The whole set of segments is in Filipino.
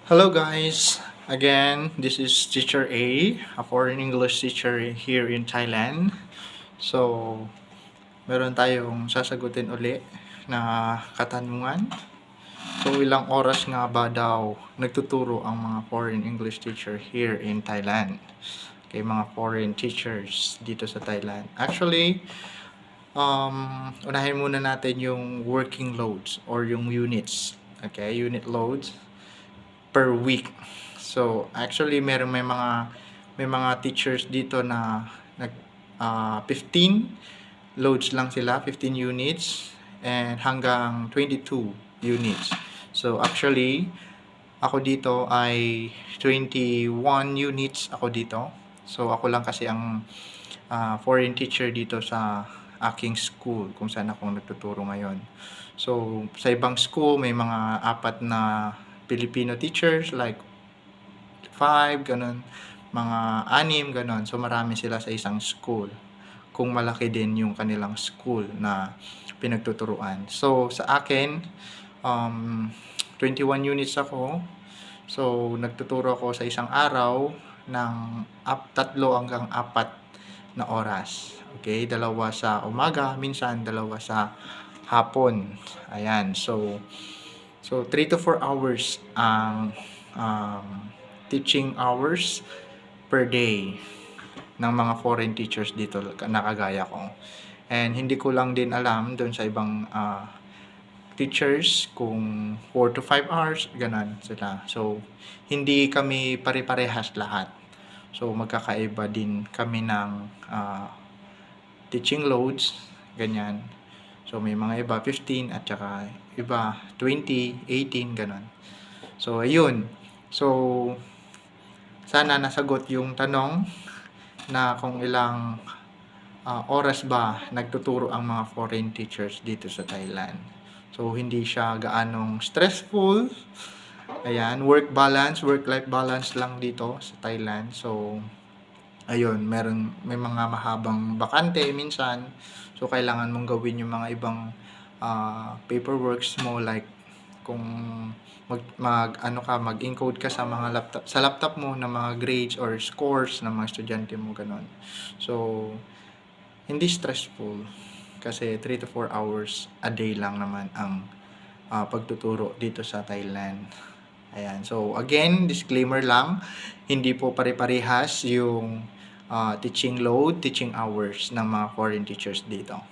Hello guys! Again, this is Teacher a foreign English teacher here in Thailand. So, meron tayong sasagutin uli na katanungan. So, ilang oras nga ba daw nagtuturo ang mga foreign English teacher here in Thailand? Okay, mga foreign teachers dito sa Thailand. Actually, unahin muna natin yung working loads or yung units. Okay, unit loads per week. So, actually may mga teachers dito na 15 loads lang sila, 15 units and hanggang 22 units. So, actually ako dito ay 21 units ako dito. So, ako lang kasi ang foreign teacher dito sa aking school kung saan ako nagtuturo ngayon. So, sa ibang school may mga apat na Filipino teachers like 5, ganun, mga 6, ganun. So, marami sila sa isang school kung malaki din yung kanilang school na pinagtuturuan. So, sa akin, 21 units ako. So, nagtuturo ako sa isang araw ng 3 hanggang 4 na oras. Okay, 2 sa umaga, minsan 2 sa hapon. Ayan, so 3 to 4 hours ang teaching hours per day ng mga foreign teachers dito na kagaya ko. And hindi ko lang din alam doon sa ibang teachers kung 4 to 5 hours, ganun sila. So, hindi kami pare-parehas lahat. So, magkakaiba din kami ng teaching loads, ganyan. So, may mga iba 15 at saka iba 20, 18, ganun. So, ayun. So, sana nasagot yung tanong na kung ilang oras ba nagtuturo ang mga foreign teachers dito sa Thailand. So, hindi siya gaanong stressful. Ayan, work-life balance lang dito sa Thailand. So, ayun, may mga mahabang bakante minsan. So, kailangan mong gawin yung mga ibang paperworks mo, like kung mag-encode ka sa mga laptop mo ng mga grades or scores ng mga estudyante mo, ganun. So, hindi stressful kasi 3 to 4 hours a day lang naman ang pagtuturo dito sa Thailand. Ayan. So, again, disclaimer lang, hindi po pare-parehas yung teaching load, teaching hours ng mga foreign teachers dito.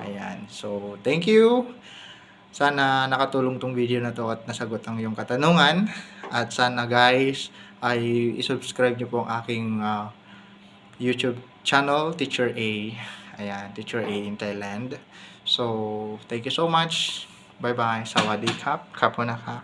Ayan. So, thank you. Sana nakatulong tong video na to at nasagot ang iyong katanungan. At sana guys ay isubscribe nyo po ang aking YouTube channel, Teacher A. Ayan, Teacher A in Thailand. So, thank you so much. Bye-bye. Sawadee krap. Krap muna ka.